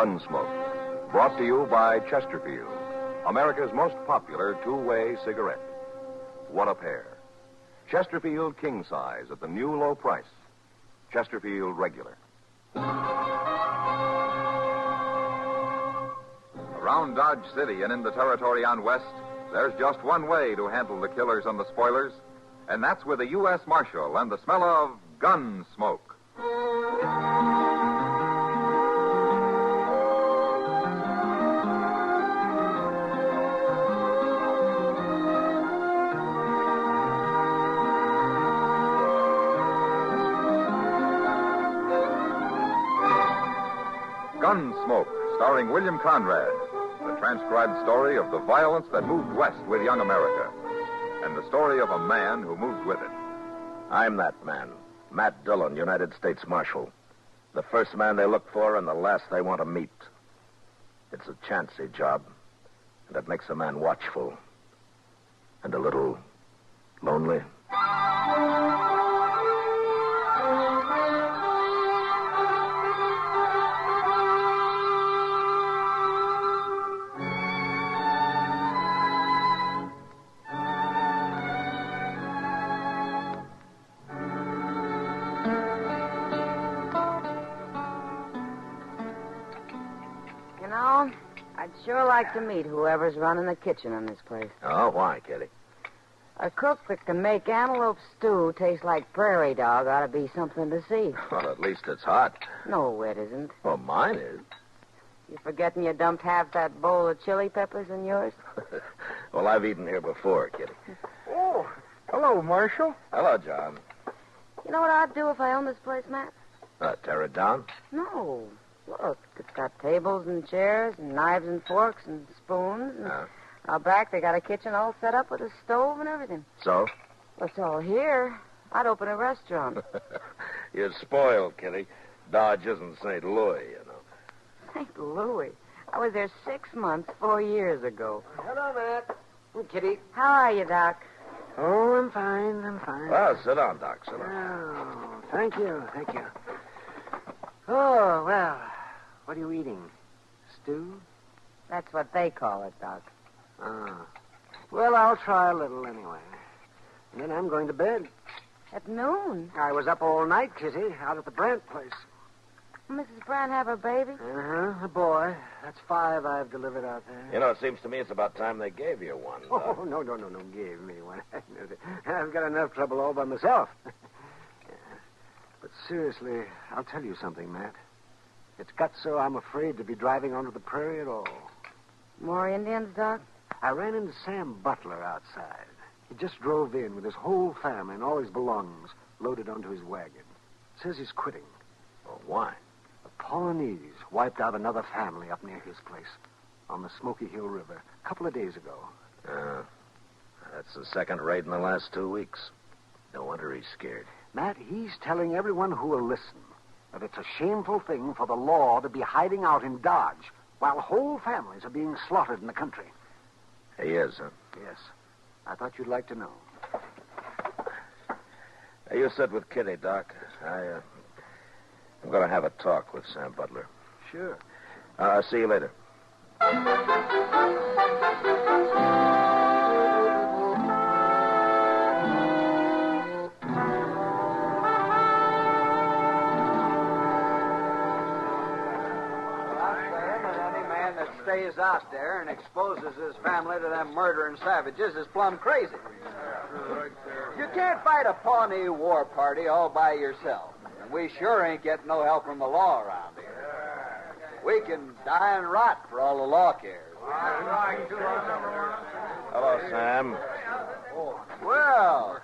Gunsmoke, brought to you by Chesterfield, America's most popular two-way cigarette. What a pair. Chesterfield King Size at the new low price. Chesterfield Regular. Around Dodge City and in the territory on West, there's just one way to handle the killers and the spoilers, and that's with a U.S. Marshal and the smell of gun smoke. Gunsmoke, starring William Conrad, the transcribed story of the violence that moved west with young America, and the story of a man who moved with it. I'm that man, Matt Dillon, United States Marshal. The first man they look for and the last they want to meet. It's a chancy job, and it makes a man watchful and a little lonely. I'd sure like to meet whoever's running the kitchen in this place. Oh, why, Kitty? A cook that can make antelope stew taste like prairie dog ought to be something to see. Well, at least it's hot. No, it isn't. Well, mine is. You forgetting you dumped half that bowl of chili peppers in yours? Well, I've eaten here before, Kitty. Oh, hello, Marshal. Hello, John. You know what I'd do if I owned this place, Matt? Tear it down? No. Look, it's got tables and chairs and knives and forks and spoons. And out back, they got a kitchen all set up with a stove and everything. So? Well, it's all here. I'd open a restaurant. You're spoiled, Kitty. Dodge isn't St. Louis, you know. St. Louis? I was there 6 months, 4 years ago. Hello, Matt. I'm Kitty. How are you, Doc? Oh, I'm fine. Well, sit down, Doc. Sit down. Oh, thank you. Oh, well, what are you eating? Stew? That's what they call it, Doc. Ah. Well, I'll try a little anyway. And then I'm going to bed. At noon? I was up all night, Kitty, out at the Brandt place. Mrs. Brandt have a baby? A boy. That's 5 I've delivered out there. You know, it seems to me it's about time they gave you one. Oh, no, gave me one. I've got enough trouble all by myself. But seriously, I'll tell you something, Matt. It's got so I'm afraid to be driving onto the prairie at all. More Indians, Doc? I ran into Sam Butler outside. He just drove in with his whole family and all his belongings loaded onto his wagon. Says he's quitting. Well, why? The Pawnees wiped out another family up near his place on the Smoky Hill River a couple of days ago. That's the second raid in the last 2 weeks. No wonder he's scared. Matt, he's telling everyone who will listen that it's a shameful thing for the law to be hiding out in Dodge while whole families are being slaughtered in the country. He is, huh? Yes. I thought you'd like to know. Hey, you sit with Kitty, Doc. I'm going to have a talk with Sam Butler. Sure. I'll see you later. Stays out there and exposes his family to them murdering savages is plumb crazy. You can't fight a Pawnee war party all by yourself. And we sure ain't getting no help from the law around here. We can die and rot for all the law cares. Hello, Sam. Well,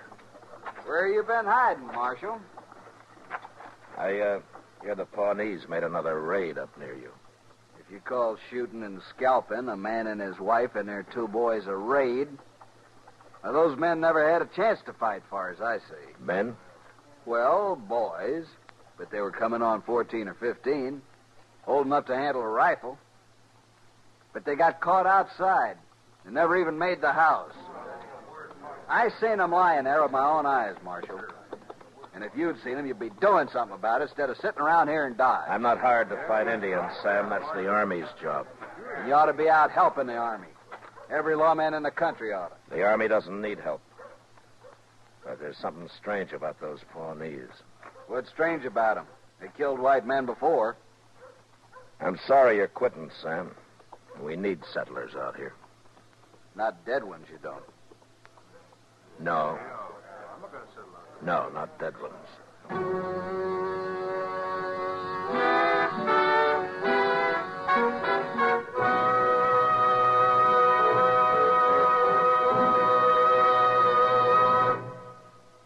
where you been hiding, Marshal? I hear the Pawnees made another raid up near you. If you call shooting and scalping a man and his wife and their 2 boys a raid, those men never had a chance to fight, far as I see. Men? Well, boys, but they were coming on 14 or 15, old enough to handle a rifle. But they got caught outside and never even made the house. I seen them lying there with my own eyes, Marshal. And if you'd seen them, you'd be doing something about it instead of sitting around here and dying. I'm not hired to fight Indians, Sam. That's the Army's job. And you ought to be out helping the Army. Every lawman in the country ought to. The Army doesn't need help. But there's something strange about those Pawnees. What's strange about them? They killed white men before. I'm sorry you're quitting, Sam. We need settlers out here. Not dead ones, you don't. No. No, not dead ones.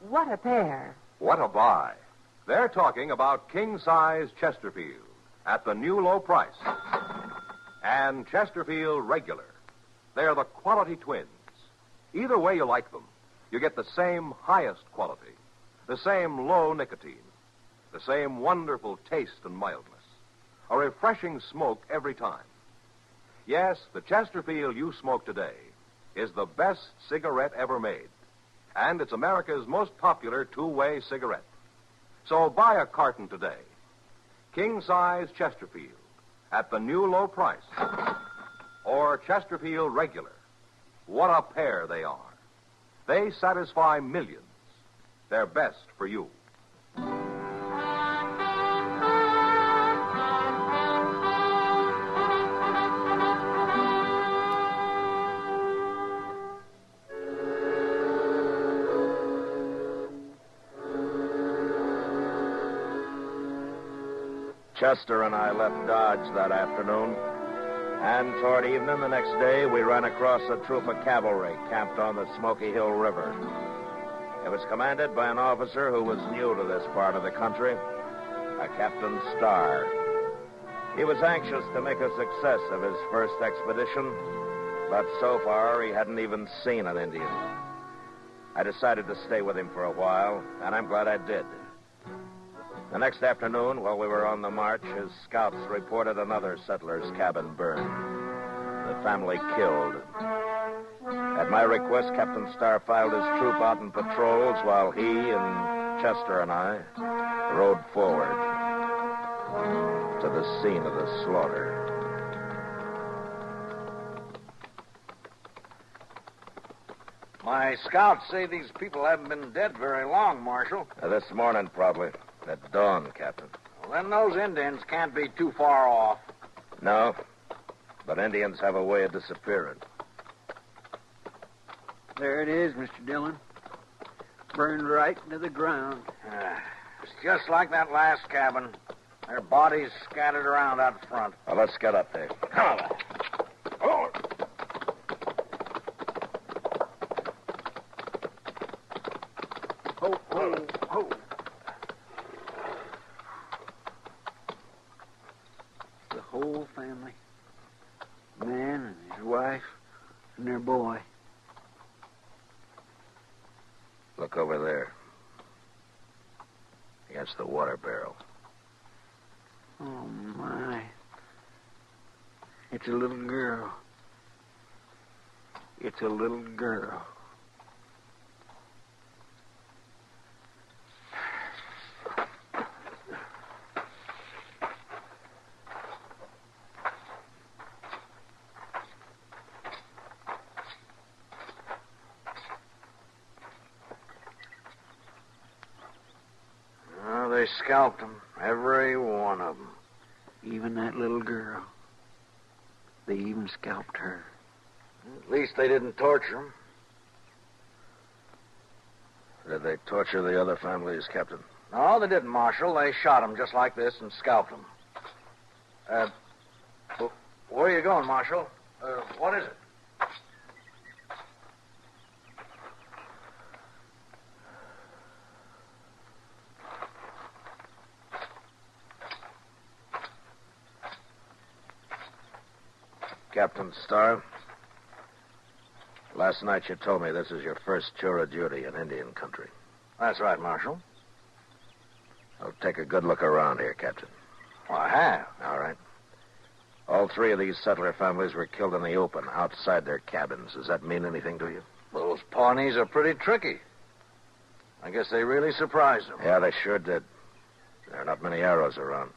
What a pair. What a buy. They're talking about king-size Chesterfield at the new low price. And Chesterfield regular. They're the quality twins. Either way you like them, you get the same highest quality, the same low nicotine, the same wonderful taste and mildness, a refreshing smoke every time. Yes, the Chesterfield you smoke today is the best cigarette ever made, and it's America's most popular two-way cigarette. So buy a carton today. King-size Chesterfield at the new low price. Or Chesterfield regular. What a pair they are. They satisfy millions. They're best for you. Chester and I left Dodge that afternoon, and toward evening the next day, we ran across a troop of cavalry camped on the Smoky Hill River. It was commanded by an officer who was new to this part of the country, a Captain Starr. He was anxious to make a success of his first expedition, but so far he hadn't even seen an Indian. I decided to stay with him for a while, and I'm glad I did. The next afternoon, while we were on the march, his scouts reported another settler's cabin burned. The family killed. At my request, Captain Starr filed his troop out in patrols while he and Chester and I rode forward to the scene of the slaughter. My scouts say these people haven't been dead very long, Marshal. This morning, probably. At dawn, Captain. Well, then those Indians can't be too far off. No, but Indians have a way of disappearing. There it is, Mr. Dillon. Burned right into the ground. It's just like that last cabin. Their bodies scattered around out front. Well, let's get up there. Come on. Oh. Ho, ho, ho. The whole family. Man and his wife and their boy. Look over there. Against the water barrel. Oh, my. It's a little girl. It's a little girl. They scalped them, every one of them. Even that little girl. They even scalped her. At least they didn't torture them. Did they torture the other families, Captain? No, they didn't, Marshal. They shot them just like this and scalped them. Where are you going, Marshal? What is it? Captain Starr, last night you told me this is your first tour of duty in Indian country. That's right, Marshal. I'll take a good look around here, Captain. Well, I have. All right. All three of these settler families were killed in the open, outside their cabins. Does that mean anything to you? Those Pawnees are pretty tricky. I guess they really surprised him. Yeah, they sure did. There are not many arrows around.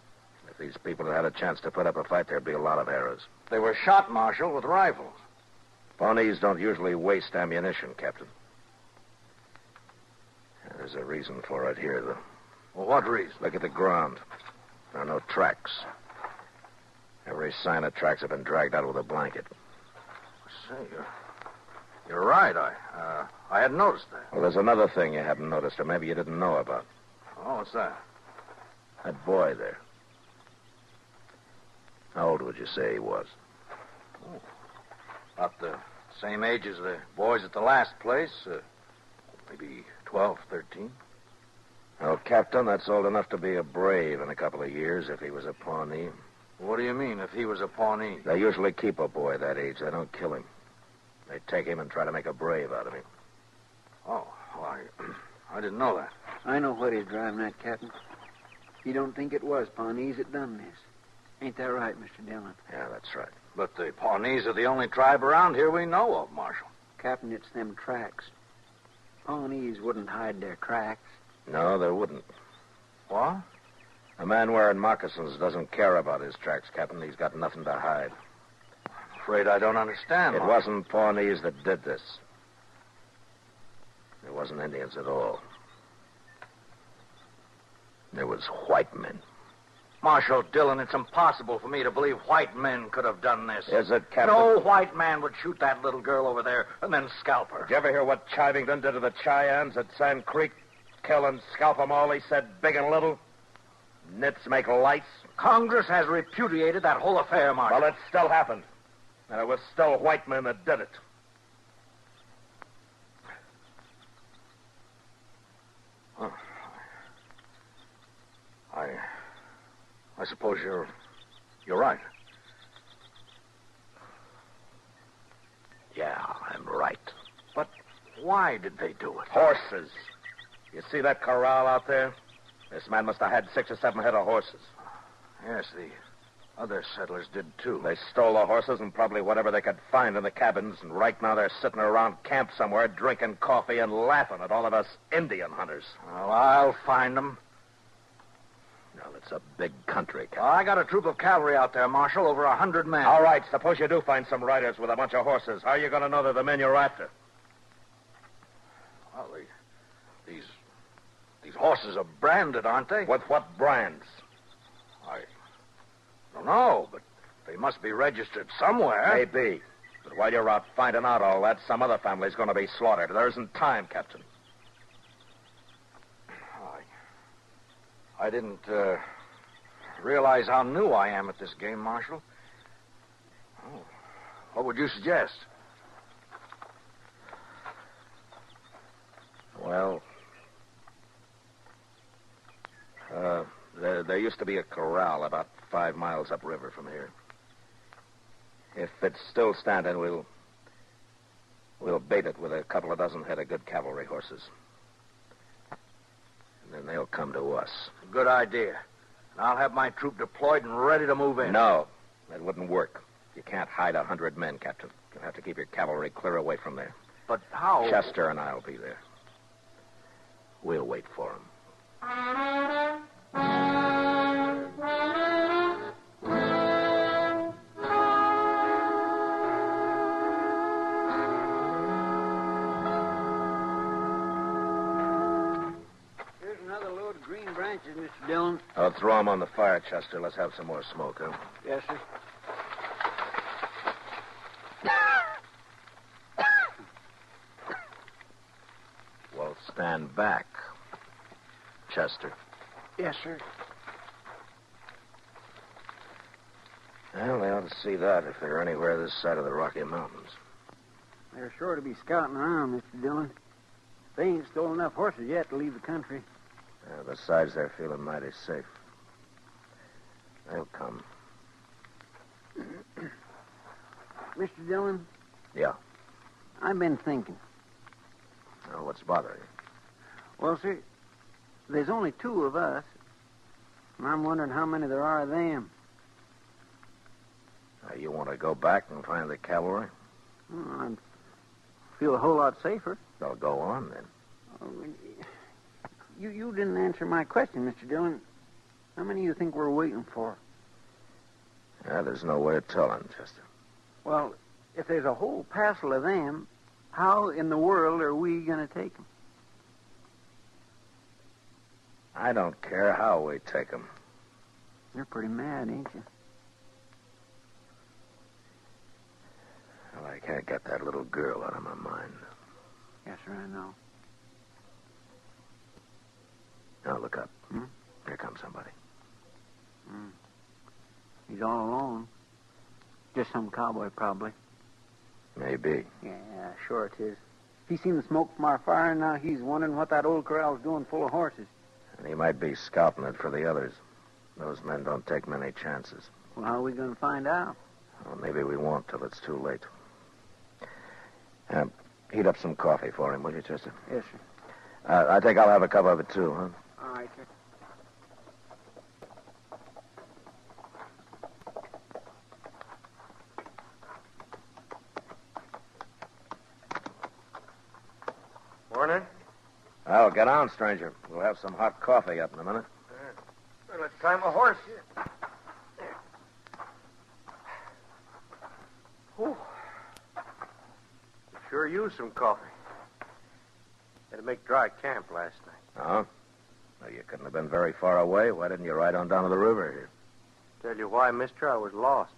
If these people had had a chance to put up a fight, there'd be a lot of arrows. They were shot, Marshal, with rifles. Pawnees don't usually waste ammunition, Captain. There's a reason for it here, though. Well, what reason? Look at the ground. There are no tracks. Every sign of tracks have been dragged out with a blanket. Say, you're right. I hadn't noticed that. Well, there's another thing you hadn't noticed, or maybe you didn't know about. Oh, what's that? That boy there. How old would you say he was? Oh, about the same age as the boys at the last place. Maybe 12, 13. Well, Captain, that's old enough to be a brave in a couple of years if he was a Pawnee. What do you mean, if he was a Pawnee? They usually keep a boy that age. They don't kill him. They take him and try to make a brave out of him. Oh, well, I didn't know that. I know what he's driving at, Captain. You don't think it was Pawnees that done this. Ain't that right, Mr. Dillon? Yeah, that's right. But the Pawnees are the only tribe around here we know of, Marshal. Captain, it's them tracks. Pawnees wouldn't hide their tracks. No, they wouldn't. What? A man wearing moccasins doesn't care about his tracks, Captain. He's got nothing to hide. I'm afraid I don't understand. It Marshal. wasn't Pawnees that did this. It wasn't Indians at all. It was white men. Marshal Dillon, it's impossible for me to believe white men could have done this. Is it, Captain? No white man would shoot that little girl over there and then scalp her. Did you ever hear what Chivington did to the Cheyennes at Sand Creek? Kill and scalp them all, he said, big and little. Nits make lights. Congress has repudiated that whole affair, Marshal. Well, it still happened. And it was still white men that did it. Oh. I suppose you're right. Yeah, I'm right. But why did they do it? Horses. You see that corral out there? This man must have had 6 or 7 head of horses. Yes, the other settlers did, too. They stole the horses and probably whatever they could find in the cabins, and right now they're sitting around camp somewhere drinking coffee and laughing at all of us Indian hunters. Well, I'll find them. Well, it's a big country, Captain. I got a troop of cavalry out there, Marshal, over 100 men. All right, suppose you do find some riders with a bunch of horses. How are you going to know they're the men you're after? Well, these horses are branded, aren't they? With what brands? I don't know, but they must be registered somewhere. Maybe. But while you're out finding out all that, some other family's going to be slaughtered. There isn't time, Captain. I didn't realize how new I am at this game, Marshal. Oh, what would you suggest? Well, there used to be a corral about 5 miles upriver from here. If it's still standing, we'll bait it with a couple of dozen head of good cavalry horses. And then they'll come to us. Good idea. And I'll have my troop deployed and ready to move in. No, that wouldn't work. You can't hide 100 men, Captain. You'll have to keep your cavalry clear away from there. But how? Chester and I'll be there. We'll wait for him. Here's another load of green branches, Mr. Dillon. I'll throw them on the fire, Chester. Let's have some more smoke, huh? Yes, sir. Well, stand back, Chester. Yes, sir. Well, they ought to see that if they're anywhere this side of the Rocky Mountains. They're sure to be scouting around, Mr. Dillon. They ain't stolen enough horses yet to leave the country. Besides, they're feeling mighty safe. They'll come. Mr. Dillon? Yeah. I've been thinking. Now, what's bothering you? Well, sir, there's only 2 of us. And I'm wondering how many there are of them. You want to go back and find the cavalry? I feel a whole lot safer. They'll go on, then. Oh, You didn't answer my question, Mr. Dillon. How many do you think we're waiting for? There's no way of telling, Chester. Well, if there's a whole passel of them, how in the world are we going to take them? I don't care how we take them. You're pretty mad, ain't you? Well, I can't get that little girl out of my mind. Yes, sir, I know. Now, look up. Hmm? Here comes somebody. He's all alone. Just some cowboy, probably. Maybe. Yeah, sure it is. He seen the smoke from our fire, and now he's wondering what that old corral's doing full of horses. And he might be scouting it for the others. Those men don't take many chances. Well, how are we going to find out? Well, maybe we won't till it's too late. Heat up some coffee for him, will you, Chester? Yes, sir. I think I'll have a cup of it, too, huh? All right, sir. Morning. Oh, get on, stranger. We'll have some hot coffee up in a minute. Well, let's tie my horse here. Ooh. Sure used some coffee. Had to make dry camp last night. Oh? Well, you couldn't have been very far away. Why didn't you ride on down to the river here? Tell you why, mister, I was lost.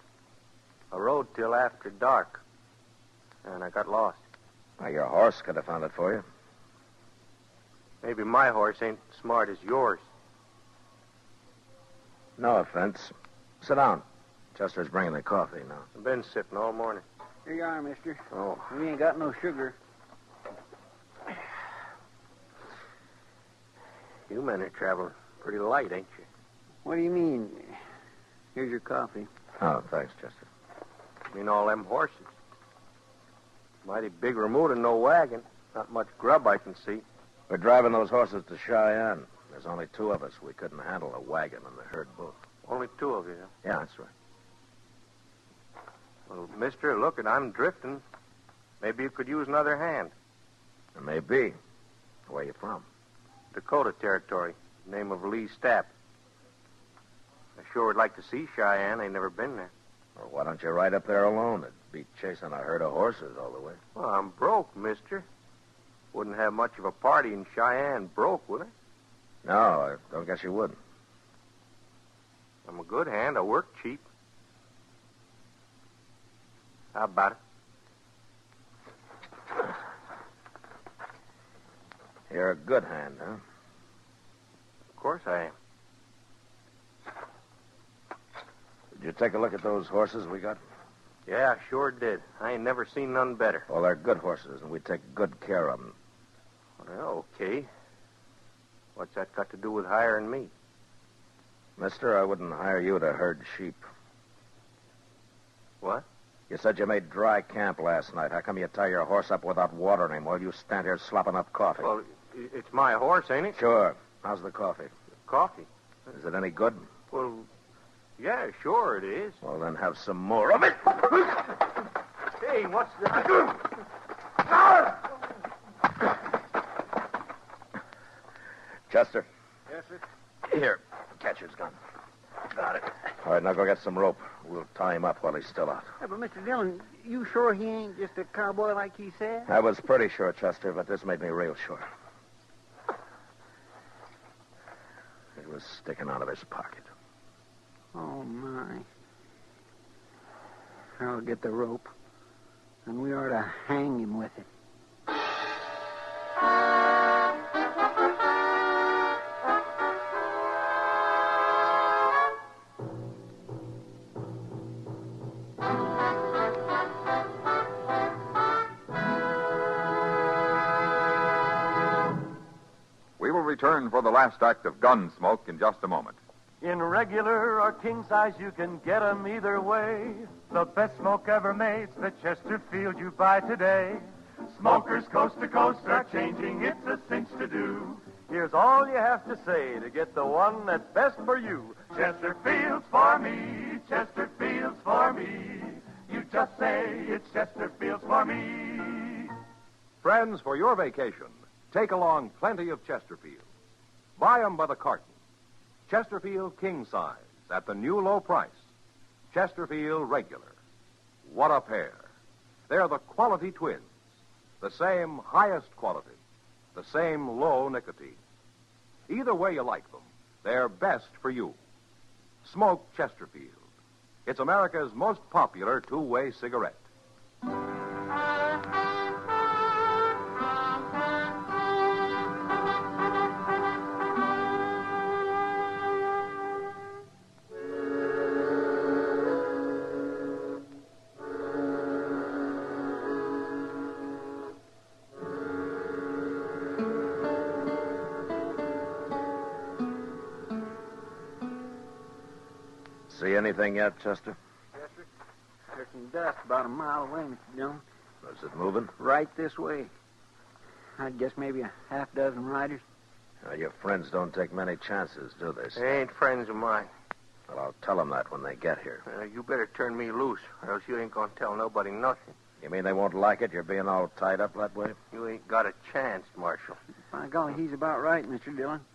I rode till after dark, and I got lost. Well, your horse could have found it for you. Maybe my horse ain't smart as yours. No offense. Sit down. Chester's bringing the coffee now. I've been sitting all morning. Here you are, mister. Oh. We ain't got no sugar. You men are traveling pretty light, ain't you? What do you mean? Here's your coffee. Oh, thanks, Chester. I mean all them horses. Mighty big remote and no wagon. Not much grub I can see. We're driving those horses to Cheyenne. There's only two of us. We couldn't handle a wagon and the herd both. Only two of you, huh? Yeah, that's right. Well, mister, look, I'm drifting. Maybe you could use another hand. It may be. Where you from? Dakota Territory. Name of Lee Stapp. I sure would like to see Cheyenne. I ain't never been there. Well, why don't you ride up there alone? It'd be chasing a herd of horses all the way. Well, I'm broke, mister. Wouldn't have much of a party in Cheyenne broke, would I? No, I don't guess you would. I'm a good hand. I work cheap. How about it? You're a good hand, huh? Of course I am. Did you take a look at those horses we got? Yeah, I sure did. I ain't never seen none better. Well, they're good horses, and we take good care of them. Well, okay. What's that got to do with hiring me? Mister, I wouldn't hire you to herd sheep. What? You said you made dry camp last night. How come you tie your horse up without watering him while you stand here slopping up coffee? Well, it's my horse, ain't it? Sure. How's the coffee? Coffee? Is it any good? Well, yeah, sure it is. Well, then have some more of it. Hey, what's that? Chester. Yes, sir. Here, catcher's gun. Got it. All right, now go get some rope. We'll tie him up while he's still out. Yeah, but Mr. Dillon, you sure he ain't just a cowboy like he said? I was pretty sure, Chester, but this made me real sure. He was sticking out of his pocket. Oh, my. I'll get the rope, and we ought to hang him with it. We will return for the last act of Gunsmoke in just a moment. In regular or king size, you can get 'em either way. The best smoke ever made's the Chesterfield you buy today. Smokers coast to coast are changing, it's a cinch to do. Here's all you have to say to get the one that's best for you. Chesterfield's for me, Chesterfield's for me. You just say it's Chesterfield's for me. Friends, for your vacation, take along plenty of Chesterfield. Buy 'em by the carton. Chesterfield king size at the new low price. Chesterfield regular. What a pair. They're the quality twins. The same highest quality. The same low nicotine. Either way you like them, they're best for you. Smoke Chesterfield. It's America's most popular two-way cigarette. See anything yet, Chester? Yes, sir. There's some dust about a mile away, Mr. Dillon. Is it moving? Right this way. I'd guess maybe a half dozen riders. Your friends don't take many chances, do they? They ain't friends of mine. Well, I'll tell them that when they get here. You better turn me loose, or else you ain't gonna tell nobody nothing. You mean they won't like it, you're being all tied up that way? You ain't got a chance, Marshal. By golly, he's about right, Mr. Dillon.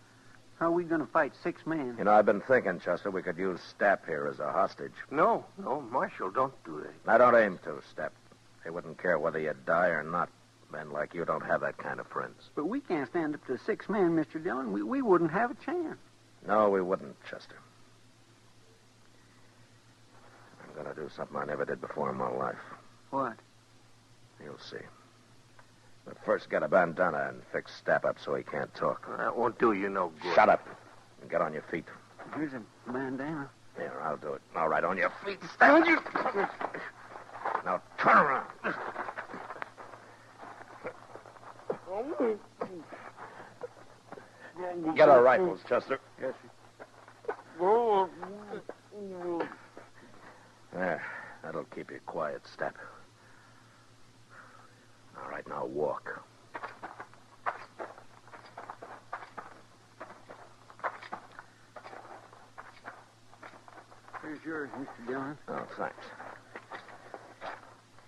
How are we going to fight 6 men? You know, I've been thinking, Chester, we could use Stapp here as a hostage. No, Marshal, don't do that. I don't aim to, Stapp. They wouldn't care whether you die or not. Men like you don't have that kind of friends. But we can't stand up to 6 men, Mr. Dillon. We wouldn't have a chance. No, we wouldn't, Chester. I'm going to do something I never did before in my life. What? You'll see. But first, get a bandana and fix Stapp up so he can't talk. That won't do you no good. Shut up and get on your feet. Here's a bandana. Here, I'll do it. All right, on your feet, Stapp. Now turn around. Get our rifles, Chester. Yes, sir. There. That'll keep you quiet, Stapp. All right, now walk. Here's yours, Mr. Dillon. Oh, thanks.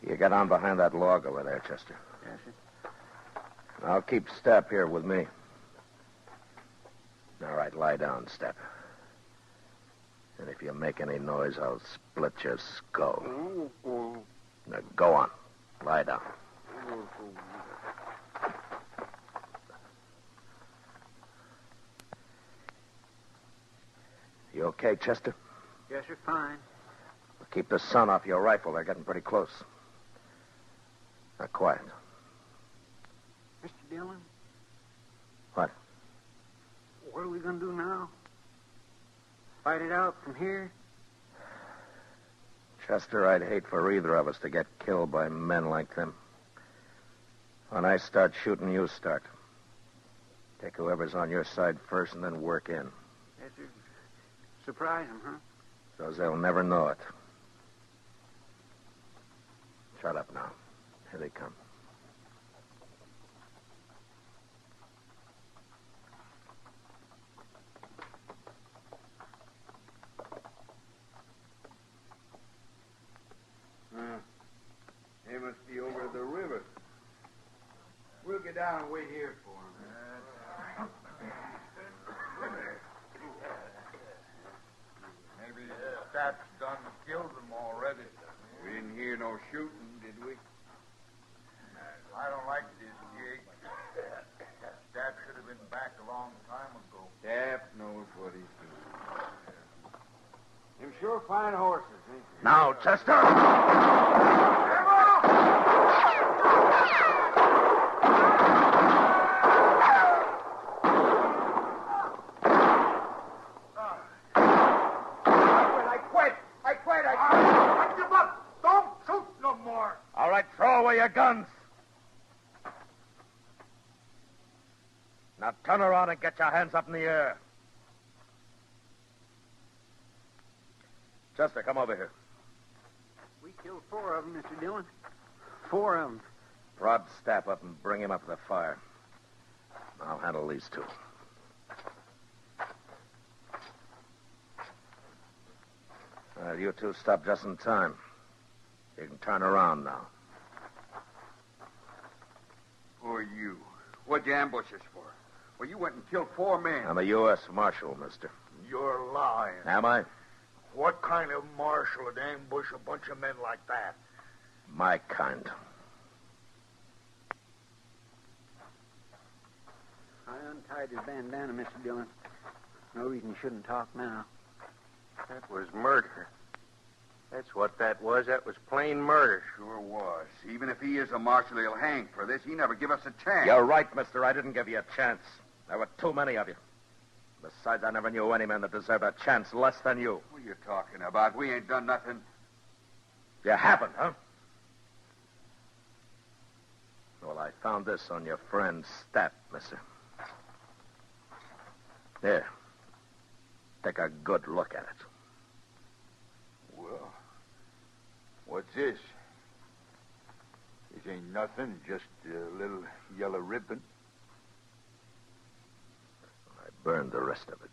You get on behind that log over there, Chester. Yes, sir. I'll keep Stapp here with me. All right, lie down, Stapp. And if you make any noise, I'll split your skull. Now, go on. Lie down. You okay, Chester? Yes, sir, fine. Keep the sun off your rifle. They're getting pretty close. Now, quiet. Mr. Dillon? What? What are we going to do now? Fight it out from here? Chester, I'd hate for either of us to get killed by men like them. When I start shooting, you start. Take whoever's on your side first and then work in. Yes, sir. Surprise them, huh? So they'll never know it. Shut up now. Here they come. They must be over the river. We'll get down and wait here for them. Maybe Stapp's done killed them already. We didn't hear no shooting, did we? I don't like this gig. Stapp should have been back a long time ago. Stapp knows what he's doing. Them sure fine horses, ain't they? Now, Chester! I give up. Don't shoot no more. All right, throw away your guns. Now turn around and get your hands up in the air. Chester, come over here. We killed 4 of them, Mr. Dillon. 4 of them. Prod Stapp up and bring him up to the fire. I'll handle these 2. You 2 stop just in time. You can turn around now. Who are you? What'd you ambush us for? Well, you went and killed 4 men. I'm a U.S. Marshal, mister. You're lying. Am I? What kind of marshal would ambush a bunch of men like that? My kind. I untied his bandana, Mr. Dillon. No reason he shouldn't talk now. That was murder. That's what that was. That was plain murder. Sure was. Even if he is a marshal, he'll hang for this. He never give us a chance. You're right, mister. I didn't give you a chance. There were too many of you. Besides, I never knew any man that deserved a chance less than you. What are you talking about? We ain't done nothing. You haven't, huh? Well, I found this on your friend's stat, mister. Here. Take a good look at it. Well, what's this? This ain't nothing, just a little yellow ribbon. I burned the rest of it.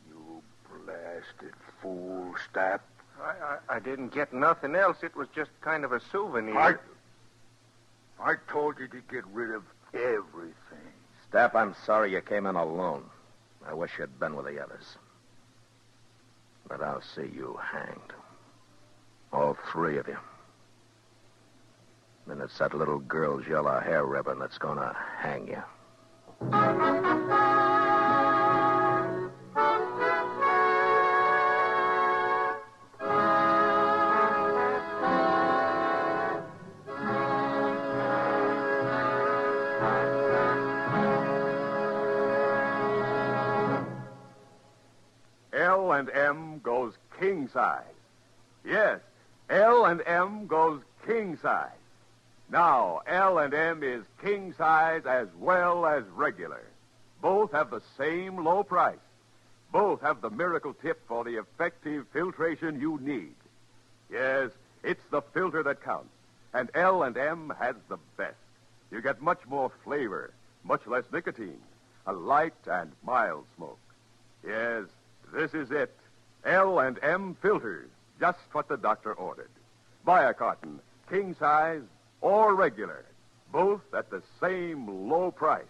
You blasted fool, Stapp. I didn't get nothing else. It was just kind of a souvenir. I told you to get rid of everything. Stapp, I'm sorry you came in alone. I wish you'd been with the others. But I'll see you hanged. All 3 of you. And it's that little girl's yellow hair ribbon that's gonna hang you. L&M goes king size. Yes, L&M goes king size. Now, L&M is king size as well as regular. Both have the same low price. Both have the miracle tip for the effective filtration you need. Yes, it's the filter that counts. And L&M has the best. You get much more flavor, much less nicotine, a light and mild smoke. Yes, this is it. L&M filters, just what the doctor ordered. Buy a carton, king size or regular, both at the same low price.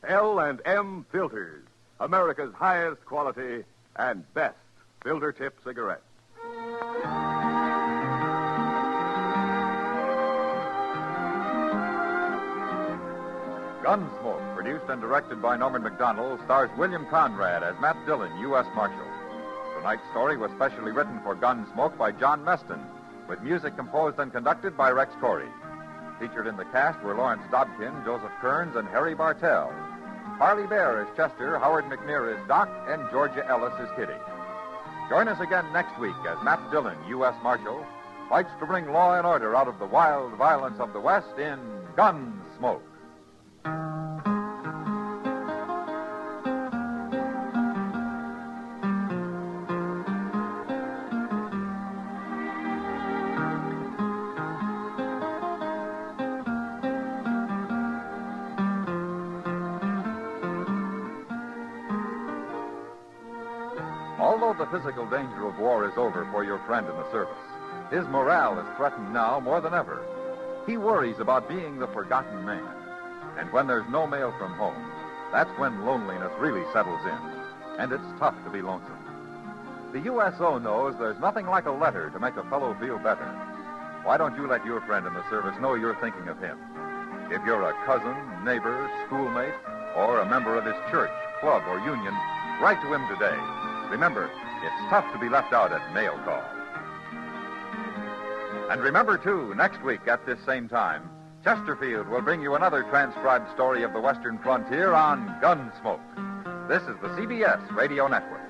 L&M filters, America's highest quality and best filter tip cigarette. Gunsmoke, produced and directed by Norman McDonald, stars William Conrad as Matt Dillon, U.S. Marshal. Tonight's story was specially written for Gunsmoke by John Meston, with music composed and conducted by Rex Corey. Featured in the cast were Lawrence Dobkin, Joseph Kearns, and Harry Bartell. Harley Bear as Chester, Howard McNear as Doc, and Georgia Ellis as Kitty. Join us again next week as Matt Dillon, U.S. Marshal, fights to bring law and order out of the wild violence of the West in Gunsmoke. Although the physical danger of war is over for your friend in the service, his morale is threatened now more than ever. He worries about being the forgotten man. And when there's no mail from home, that's when loneliness really settles in. And it's tough to be lonesome. The USO knows there's nothing like a letter to make a fellow feel better. Why don't you let your friend in the service know you're thinking of him? If you're a cousin, neighbor, schoolmate, or a member of his church, club, or union, write to him today. Remember, it's tough to be left out at mail call. And remember, too, next week at this same time, Chesterfield will bring you another transcribed story of the Western frontier on Gunsmoke. This is the CBS Radio Network.